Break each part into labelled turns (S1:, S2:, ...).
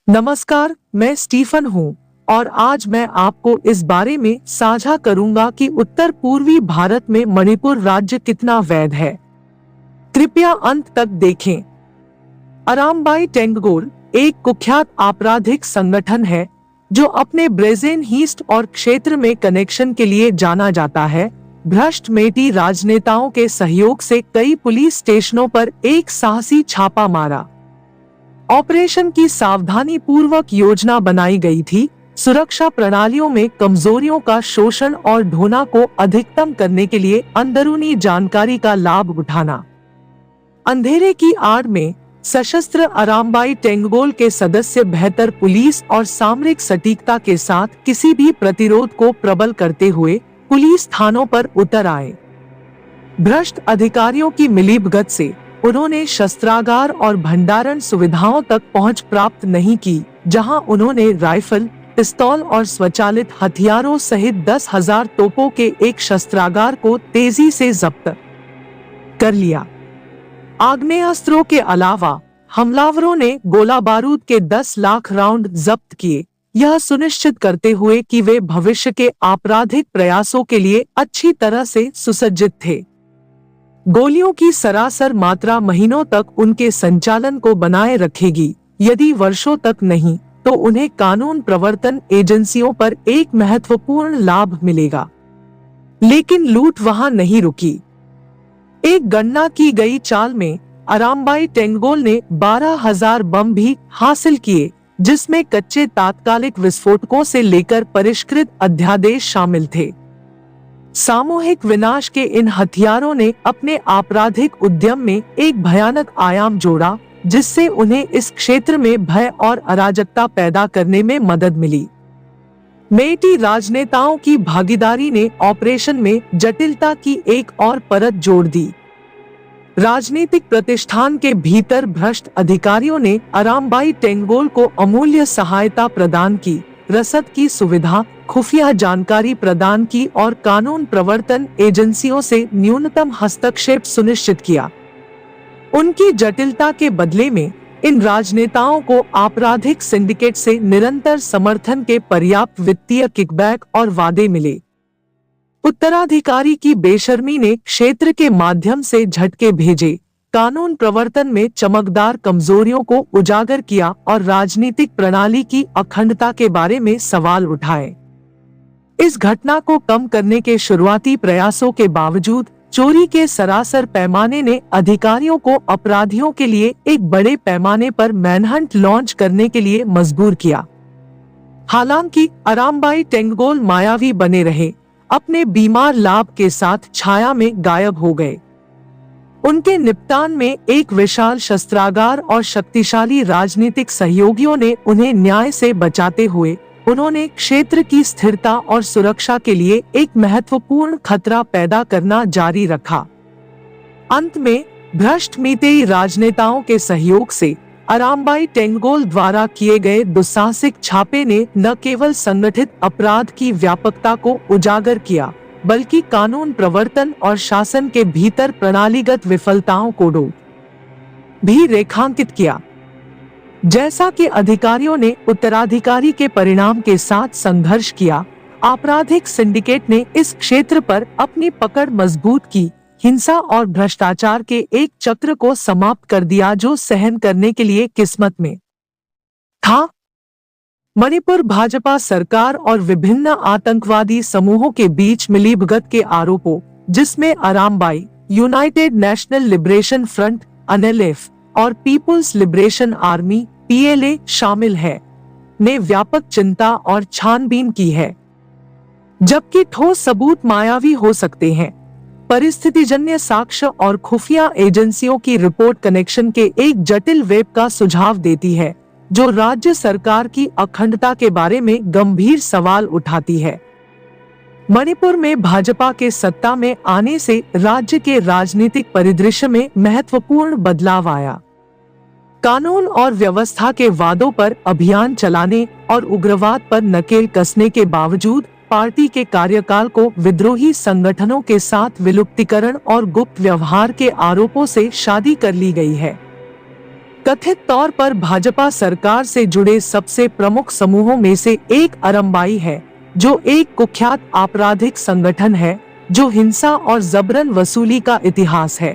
S1: नमस्कार, मैं स्टीफन हूँ और आज मैं आपको इस बारे में साझा करूंगा कि उत्तर पूर्वी भारत में मणिपुर राज्य कितना वैध है। कृपया अंत तक देखें। अरामबाई टेंगगोल एक कुख्यात आपराधिक संगठन है जो अपने ब्रेजेन हीस्ट और क्षेत्र में कनेक्शन के लिए जाना जाता है। भ्रष्ट मेटी राजनेताओं के सहयोग से कई पुलिस स्टेशनों पर एक साहसी छापा मारा। ऑपरेशन की सावधानी पूर्वक योजना बनाई गई थी, सुरक्षा प्रणालियों में कमजोरियों का शोषण और ढोना को अधिकतम करने के लिए अंदरूनी जानकारी का लाभ उठाना। अंधेरे की आड़ में सशस्त्र अरामबाई टेंगगोल के सदस्य बेहतर पुलिस और सामरिक सटीकता के साथ किसी भी प्रतिरोध को प्रबल करते हुए पुलिस थानों पर उतर आए। भ्रष्ट अधिकारियों की मिलीभगत से उन्होंने शस्त्रागार और भंडारण सुविधाओं तक पहुंच प्राप्त नहीं की, जहां उन्होंने राइफल, पिस्तौल और स्वचालित हथियारों सहित 10,000 तोपों के एक शस्त्रागार को तेजी से जब्त कर लिया। आग्नेयास्त्रों के अलावा हमलावरों ने गोला बारूद के 10 लाख राउंड जब्त किए, यह सुनिश्चित करते हुए कि वे भविष्य के आपराधिक प्रयासों के लिए अच्छी तरह से सुसज्जित थे। गोलियों की सरासर मात्रा महीनों तक उनके संचालन को बनाए रखेगी, यदि वर्षों तक नहीं तो उन्हें कानून प्रवर्तन एजेंसियों पर एक महत्वपूर्ण लाभ मिलेगा। लेकिन लूट वहां नहीं रुकी। एक गणना की गई चाल में अरामबाई टेंगगोल ने 12,000 बम भी हासिल किए, जिसमें कच्चे तात्कालिक विस्फोटकों से लेकर परिष्कृत अध्यादेश शामिल थे। सामूहिक विनाश के इन हथियारों ने अपने आपराधिक उद्यम में एक भयानक आयाम जोड़ा, जिससे उन्हें इस क्षेत्र में भय और अराजकता पैदा करने में मदद मिली। मेटी राजनेताओं की भागीदारी ने ऑपरेशन में जटिलता की एक और परत जोड़ दी। राजनीतिक प्रतिष्ठान के भीतर भ्रष्ट अधिकारियों ने अरामबाई टेंगगोल को अमूल्य सहायता प्रदान की, रसद की सुविधा, खुफिया जानकारी प्रदान की और कानून प्रवर्तन एजेंसियों से न्यूनतम हस्तक्षेप सुनिश्चित किया। उनकी जटिलता के बदले में इन राजनेताओं को आपराधिक सिंडिकेट से निरंतर समर्थन के पर्याप्त वित्तीय किकबैक और वादे मिले। उत्तराधिकारी की बेशर्मी ने क्षेत्र के माध्यम से झटके भेजे, कानून प्रवर्तन में चमकदार कमजोरियों को उजागर किया और राजनीतिक प्रणाली की अखंडता के बारे में सवाल उठाए। इस घटना को कम करने के शुरुआती प्रयासों के बावजूद चोरी के सरासर पैमाने ने अधिकारियों को अपराधियों के लिए एक बड़े पैमाने पर मैनहंट लॉन्च करने के लिए मजबूर किया। हालांकि अरामबाई टेंगगोल मायावी बने रहे, अपने बीमार लाभ के साथ छाया में गायब हो गए। उनके निपटान में एक विशाल शस्त्रागार और शक्तिशाली राजनीतिक सहयोगियों ने उन्हें न्याय से बचाते हुए उन्होंने क्षेत्र की स्थिरता और सुरक्षा के लिए एक महत्वपूर्ण खतरा पैदा करना जारी रखा। अंत में भ्रष्ट मीतेई राजनेताओं के सहयोग से अरामबाई टेंगगोल द्वारा किए गए दुस्साहसिक छापे ने न केवल संगठित अपराध की व्यापकता को उजागर किया, बल्कि कानून प्रवर्तन और शासन के भीतर प्रणालीगत विफलताओं को भी रेखांकित किया। जैसा कि अधिकारियों ने उत्तराधिकारी के परिणाम के साथ संघर्ष किया, आपराधिक सिंडिकेट ने इस क्षेत्र पर अपनी पकड़ मजबूत की, हिंसा और भ्रष्टाचार के एक चक्र को समाप्त कर दिया जो सहन करने के लिए किस्मत में था। मणिपुर भाजपा सरकार और विभिन्न आतंकवादी समूहों के बीच मिलीभगत के आरोपों, जिसमें Arambai, United National Liberation Front (NLF) और पीपुल्स लिबरेशन आर्मी (पीएलए) शामिल है, ने व्यापक चिंता और छानबीन की है। जबकि ठोस सबूत मायावी हो सकते हैं, परिस्थितिजन्य साक्ष्य और खुफिया एजेंसियों की रिपोर्ट कनेक्शन के एक जटिल वेब का सुझाव देती है, जो राज्य सरकार की अखंडता के बारे में गंभीर सवाल उठाती है। मणिपुर में भाजपा के सत्ता में आने से राज्य के राजनीतिक परिदृश्य में महत्वपूर्ण बदलाव आया। कानून और व्यवस्था के वादों पर अभियान चलाने और उग्रवाद पर नकेल कसने के बावजूद पार्टी के कार्यकाल को विद्रोही संगठनों के साथ विलुप्तीकरण और गुप्त व्यवहार के आरोपों से शादी कर ली गई है। कथित तौर पर भाजपा सरकार से जुड़े सबसे प्रमुख समूहों में से एक अरंबाई है, जो एक कुख्यात आपराधिक संगठन है जो हिंसा और जबरन वसूली का इतिहास है।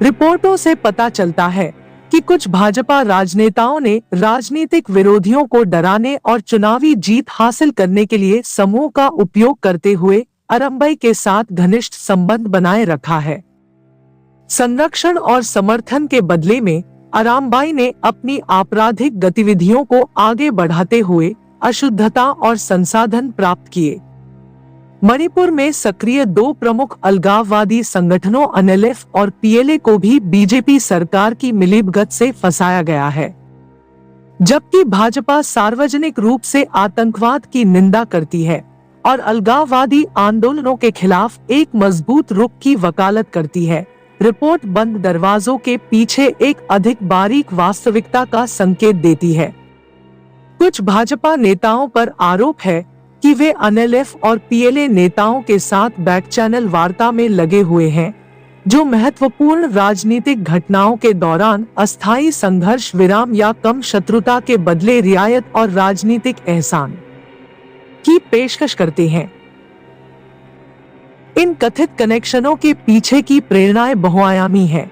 S1: रिपोर्टों से पता चलता है कि कुछ भाजपा राजनेताओं ने राजनीतिक विरोधियों को डराने और चुनावी जीत हासिल करने के लिए समूह का उपयोग करते हुए अरंबाई के साथ घनिष्ठ संबंध बनाए रखा है। संरक्षण और समर्थन के बदले में अरंबाई ने अपनी आपराधिक गतिविधियों को आगे बढ़ाते हुए अशुद्धता और संसाधन प्राप्त किए। मणिपुर में सक्रिय दो प्रमुख अलगाववादी संगठनों एनएलएफ और पीएलए को भी बीजेपी सरकार की मिलीभगत से फंसाया गया है। जबकि भाजपा सार्वजनिक रूप से आतंकवाद की निंदा करती है और अलगाववादी आंदोलनों के खिलाफ एक मजबूत रुख की वकालत करती है, रिपोर्ट बंद दरवाजों के पीछे एक अधिक बारीक वास्तविकता का संकेत देती है। कुछ भाजपा नेताओं पर आरोप है कि वे एनएलएफ और पीएलए नेताओं के साथ बैक चैनल वार्ता में लगे हुए हैं, जो महत्वपूर्ण राजनीतिक घटनाओं के दौरान अस्थायी संघर्ष विराम या कम शत्रुता के बदले रियायत और राजनीतिक एहसान की पेशकश करते हैं। इन कथित कनेक्शनों के पीछे की प्रेरणाएं बहुआयामी हैं।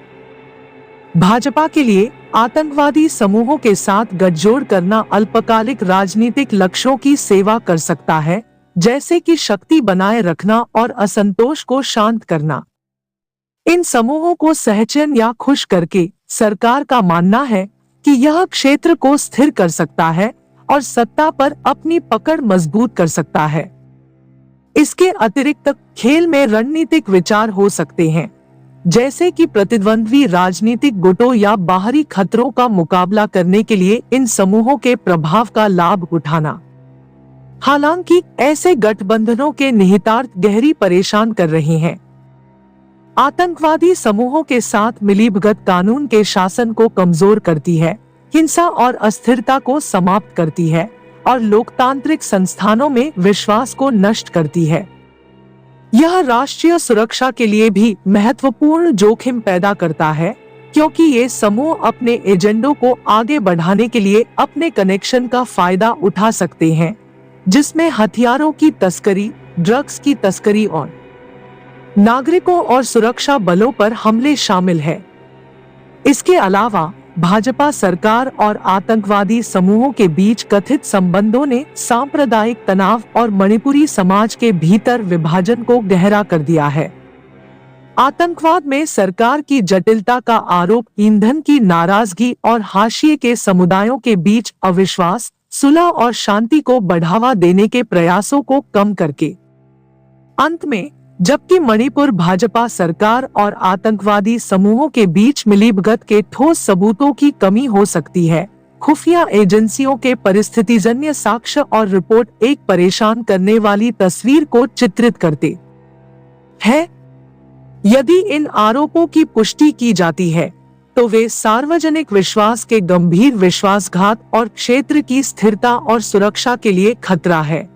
S1: भाजपा के लिए आतंकवादी समूहों के साथ गठजोड़ करना अल्पकालिक राजनीतिक लक्ष्यों की सेवा कर सकता है, जैसे कि शक्ति बनाए रखना और असंतोष को शांत करना। इन समूहों को सहचैन या खुश करके सरकार का मानना है कि यह क्षेत्र को स्थिर कर सकता है और सत्ता पर अपनी पकड़ मजबूत कर सकता है। इसके अतिरिक्त खेल में रणनीतिक विचार हो सकते हैं, जैसे कि प्रतिद्वंद्वी राजनीतिक गुटों या बाहरी खतरों का मुकाबला करने के लिए इन समूहों के प्रभाव का लाभ उठाना। हालांकि ऐसे गठबंधनों के निहितार्थ गहरी परेशान कर रहे हैं। आतंकवादी समूहों के साथ मिलीभगत कानून के शासन को कमजोर करती है, हिंसा और अस्थिरता को समाप्त करती है और लोकतांत्रिक संस्थानों में विश्वास को नष्ट करती है। यह राष्ट्रीय सुरक्षा के लिए भी महत्वपूर्ण जोखिम पैदा करता है, क्योंकि ये समूह अपने एजेंडों को आगे बढ़ाने के लिए अपने कनेक्शन का फायदा उठा सकते हैं, जिसमें हथियारों की तस्करी, ड्रग्स की तस्करी और नागरिकों और सुरक्षा बलों पर हमले शामिल है। इसके अलावा भाजपा सरकार और आतंकवादी समूहों के बीच कथित संबंधों ने सांप्रदायिक तनाव और मणिपुरी समाज के भीतर विभाजन को गहरा कर दिया है। आतंकवाद में सरकार की जटिलता का आरोप ईंधन की नाराजगी और हाशिए के समुदायों के बीच अविश्वास, सुलह और शांति को बढ़ावा देने के प्रयासों को कम करके अंत में, जबकि मणिपुर भाजपा सरकार और आतंकवादी समूहों के बीच मिलीभगत के ठोस सबूतों की कमी हो सकती है, खुफिया एजेंसियों के परिस्थितिजन्य साक्ष्य और रिपोर्ट एक परेशान करने वाली तस्वीर को चित्रित करते हैं। यदि इन आरोपों की पुष्टि की जाती है, तो वे सार्वजनिक विश्वास के गंभीर विश्वासघात और क्षेत्र की स्थिरता और सुरक्षा के लिए खतरा है।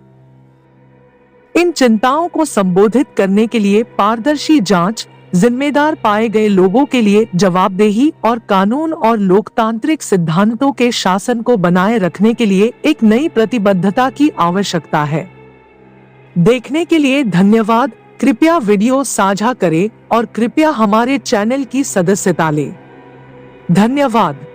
S1: इन चिंताओं को संबोधित करने के लिए पारदर्शी जांच, जिम्मेदार पाए गए लोगों के लिए जवाबदेही और कानून और लोकतांत्रिक सिद्धांतों के शासन को बनाए रखने के लिए एक नई प्रतिबद्धता की आवश्यकता है। देखने के लिए धन्यवाद। कृपया वीडियो साझा करें और कृपया हमारे चैनल की सदस्यता लें। धन्यवाद।